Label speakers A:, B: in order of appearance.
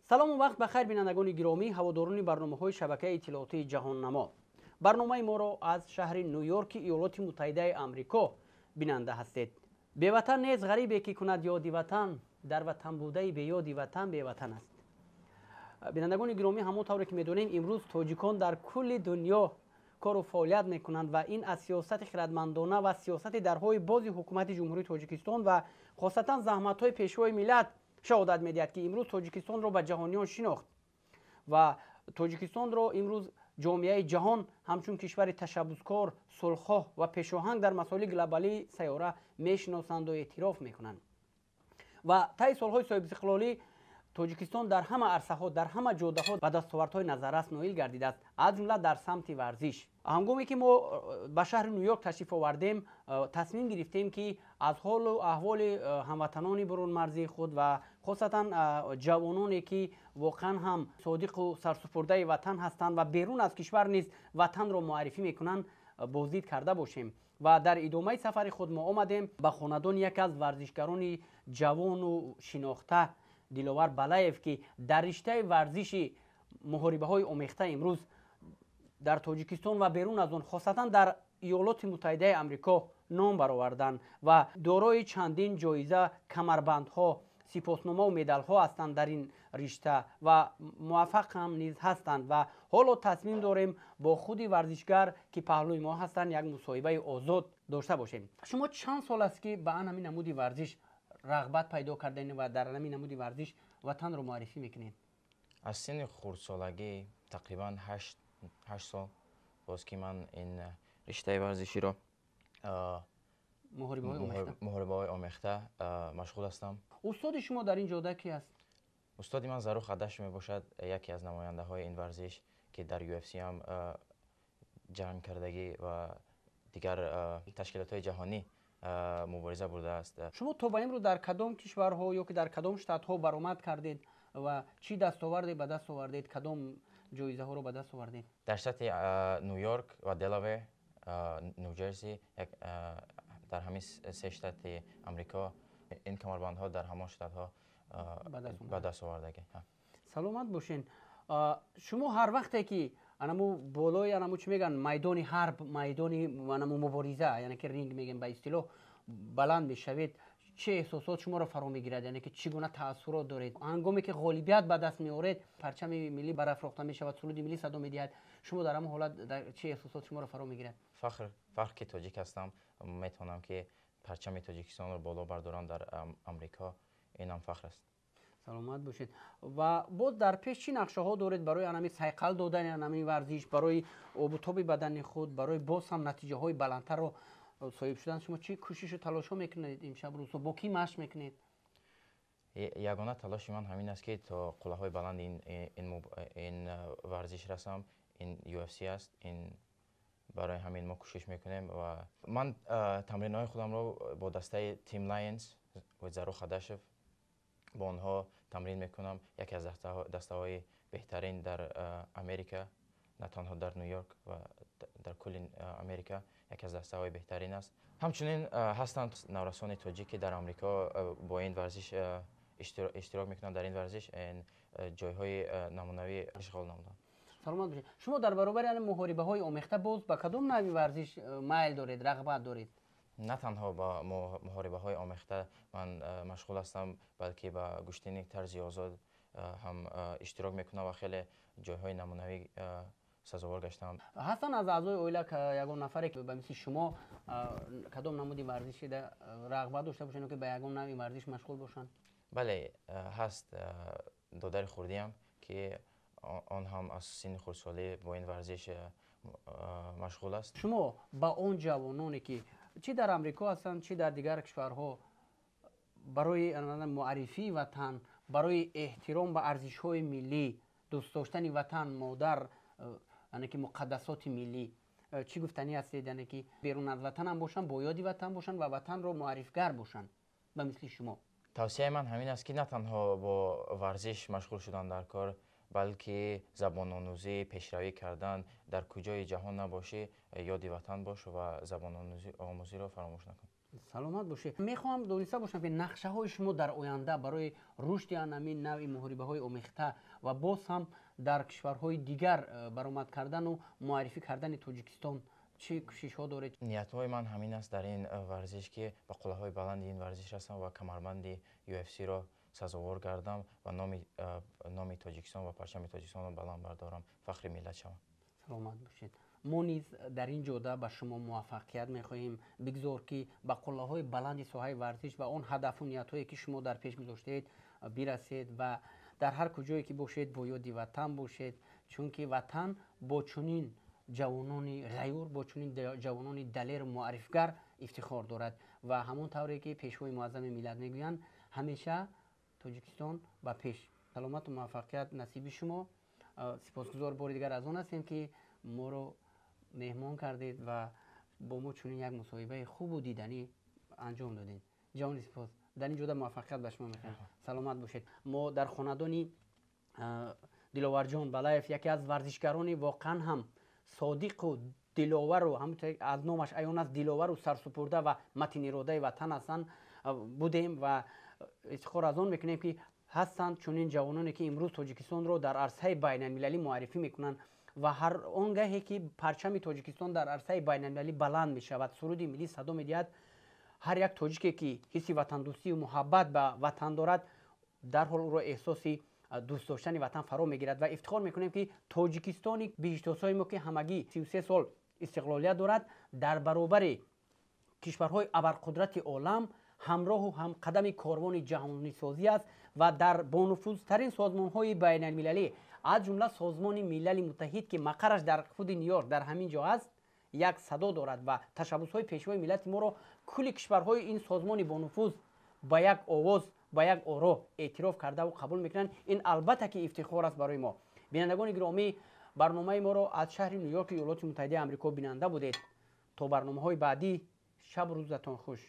A: سلام و وقت بخیر بینندگان گرامی، هواداران برنامه‌های شبکه اطلاعاتی جهان‌نما. برنامه ما را از شهر نیویورک ایالات متحده آمریکا بیننده هستید. به وطن نیز غریبی که کند یادی وطن، در وطن بوده به یادی وطن به وطن است. بینندگان گرامی، همونطور که می‌دونیم امروز تاجیکان در کل دنیا کار و فعالیت می‌کنند و این از سیاست خردمندانه و سیاست درهای بازی حکومت جمهوری تاجیکستان و خاصتا زحمت‌های پیشوای ملت شهادت می‌دهد که امروز تاجیکستان را به جهانیان شناخت و تاجیکستان را امروز جامعه جهان همچون کشور تشبثکار، صلح‌خواه و پیشاهنگ در مسائل گلوبالی سیاره میشناسند و اعتراف می‌کنند. و طی سال‌های صاحب استقلالی تاجیکستان در همه عرصه‌ها، در همه جاده‌ها به دستاوردهای نظررس نائل گردیده است، از جمله در سمت ورزش. هنگامی که ما به شهر نیویورک تشریف آوردیم، تصمیم گرفتیم که از حال و احوال هموطنان برون مرزی خود و خاصتا جوانانی که واقعا هم صادق و سرسپرده وطن هستند و بیرون از کشور نیز وطن را معرفی میکنند بازدید کرده باشیم. و در ادامه سفر خود ما آمدیم به خاندان یک از ورزشکاران جوان و شناخته، دلاور بلایف، که در رشته ورزش محاربه های آمیخته امروز در تاجیکستان و بیرون از آن خاصتا در ایالات متحده آمریکا نام برآوردند و دارای چندین جایزه، کمربندها، سپاسنامه و مدال ها هستند در این رشته و موفق هم نیز هستند. و حالا تصمیم داریم با خود ورزشگر که پهلوی ما هستند یک مصاحبه آزاد داشته باشیم. شما چند سال است که به همین نمود ورزش رغبت پیدا کردین و در همین نمود ورزش وطن رو معرفی میکنین؟
B: از سن خردسالگی تقریبا 8 سال باز که من این رشته ورزشی رو محاربه های آمیخته مشغول هستم.
A: استاد شما در این جاده کی است؟
B: استاد من زروق خدش می باشد، یکی از نماینده های این ورزش که در UFC هم جنگ کردگی و دیگر تشکیلات های جهانی مبارزه برده است.
A: شما تا به امروز در کدام کشورها یا که در کدام شتات ها برآمد کردید و چی دستاوردی به دست آوردید؟ کدام جایزه ها رو به دست آوردید؟
B: در شتات نیویورک و دلاور، نیوجرسی، در همین سه شتات آمریکا این کمربندها در همه شتات ها به دست آوردگی.
A: سلامت باشین. شما هر وقتی که انمو بالای انمو چی میگن میدان حرب، میدان انمو مبارزه، یعنی که رینگ میگن به اصطلاح، بلند میشوید، چه احساسات شما را فرا میگیرد؟ یعنی که چگونه تاثیرات دارید هنگامی که غالبیت به دست میآورید، پرچم ملی برافراخته میشود، سرود ملی صدا میدهد، شما در همون حالت چه احساسات شما را فرا میگیرد؟
B: فخر که تاجیک هستم، میتونم که پرچم تاجیکستان رو بالا بردارم در آمریکا، اینم فخر است.
A: سلامت باشید. و باز در پیش چی نقشه ها دارید برای انمی سایقل دادن انمی ورزش، برای آب و تاب بدن خود، برای باز هم نتیجه های بلندتر رو صاحب شدن؟ شما چی کوشش و تلاش ها میکنید امشب روز؟ با کی مشق میکنید؟
B: یگانه تلاش من همین است که تا قله های بلند این ورزش رسم. این UFC است، این برای همین ما کوشش میکنیم و من تمرین های خودم رو با دسته تیم لاینز و زروق خدشف با آنها تمرین میکنم. یکی از دسته های بهترین در امریکا، نه تنها در نیویورک و در کل امریکا یکی از دسته های بهترین است. همچنین هستند نورسان تاجیکی در امریکا با این ورزش اشتراک میکنند. در این ورزش این جایهای نمونوی اشغال نمودند.
A: سلامت باشید. شما در برابر این محاربه های آمیخته باز به کدام نوع ورزش میل دارید، رغبت دارید؟
B: نه تنها با محاربه های آمیخته من مشغول هستم، بلکه با گشتن طرز آزاد هم اشتراک میکنم و خیلی جایهای نمونوی سزاوار گشتم.
A: هستن از اعضای اویلا که یگان نفری که به مثل شما کدام نمودی ورزشی در رغبت داشته باشن که به یگان نوع ورزش مشغول باشن؟
B: بله هست. دادر خوردیم که آن هم از سن خردسالی با این ورزش مشغول است.
A: شما با اون جوانانی که چی در امریکا هستند چی در دیگر کشورها برای معرفی وطن، برای احترام به ارزش‌های ملی، دوست داشتن وطن، مادر، یعنی که مقدسات ملی، چی گفتنی هستید؟ یعنی که بیرون از وطن هم باشن، با یادی وطن باشن و وطن رو معرفگر باشن به مثل شما؟
B: توصیه من همین است که نه تنها با ورزش مشغول شدن در کار، بلکه زبان آموزی، پیشروی کردن، در کجای جهان نباشی یادی وطن باش و زبان آموزی رو فراموش نکن.
A: саломат бошед. Мехоҳам дониста бошам ки нақшаҳои шумо дар оянда барои рушди анамин навъи муҳорибаҳои омехта ва боз ҳам дар кишварҳои дигар баромад кардану муаррифӣ кардани Тоҷикистон чӣ кӯшишҳо доред?
B: ниятҳои ман ҳамин аст дар ин варзиш ки ба қуллаҳои баланди ин варзиш расам ва камарбанди UFC-ро сазовор гардам ва номи Тоҷикистон ва парчами Тоҷикистонро баланд бардорам, фахри миллат шавам.
A: саломат бошед. мо низ дар ин ҷода ба шумо муваффақият мехоҳем. бигзор ки ба қуллаҳои баланди соҳаи варзиш ва он ҳадафу ниятҳое ки шумо дар пеш гузоштаед бирасед ва дар ҳар куҷое ки бошед бо ёди ватан бошед, чунки ватан бо чунин ҷавонони ғайюр, бо чунин ҷавонони далеру муаррифгар ифтихор дорад ва ҳамон тавре ки пешвои муаззами миллат мегӯянд, ҳамеша Тоҷикистон ба пеш. саломату муваффақият насиби шумо. сипосгузор бори дигар аз он ҳастем ки моро меҳмон кардед ва бо мо чунин як мусоҳибаи хубу диданӣ анҷом додед. ҷавони сипос. дар ин ҷода муваффақият ба шумо мехоҳем. саломат бошед. мо дар хонадони Диловарҷон Балаев, яке аз варзишгарони воқеан ҳам содиқу диловару, ҳамонтор аз номаш аён аст, диловару сарсупурда ва матиниродаи ватан ҳастанд, будем ва ифтихор аз он мекунем ки ҳастанд чунин ҷавононе ки имрӯз Тоҷикистонро дар арсаи байналмилалӣ муаррифӣ мекунанд ва ҳар он гаҳе ки парчами Тоҷикистон дар арсаи байналмилалӣ баланд мешавад, суруди миллӣ садо медиҳад, ҳар як тоҷике ки ҳисси ватандӯстию муҳаббат ба ватан дорад, дарҳол ӯро эҳсоси дӯст доштани ватан фаро мегирад ва ифтихор мекунем ки Тоҷикистони биштосои мо ки ҳамагӣ 33 сол истиқлолият дорад, дар баробари кишварҳои абарқудрати олам ҳамроҳу ҳамқадами корвони ҷаҳонисозӣ аст ва дар бонуфузтарин созмонҳои байналмилалӣ аз ҷумла созмони милали муттаҳид ки мақараш дар худи Нью-Йорк дар ҳамин ҷо аст, як садо дорад ва ташаббусҳои пешвои миллати моро кулли кишварҳои ин созмони бонуфуз ба як овоз, ба як оро эътироф кардаву қабул мекунанд. ин албатта ки ифтихор аст барои мо. бинандагони гиромӣ, барномаи моро аз шаҳри Ню-Йорки Иёлоти Муттаҳидаи Амрико бинанда будед. то барномаҳои баъдӣ, шабу рӯзатон хуш.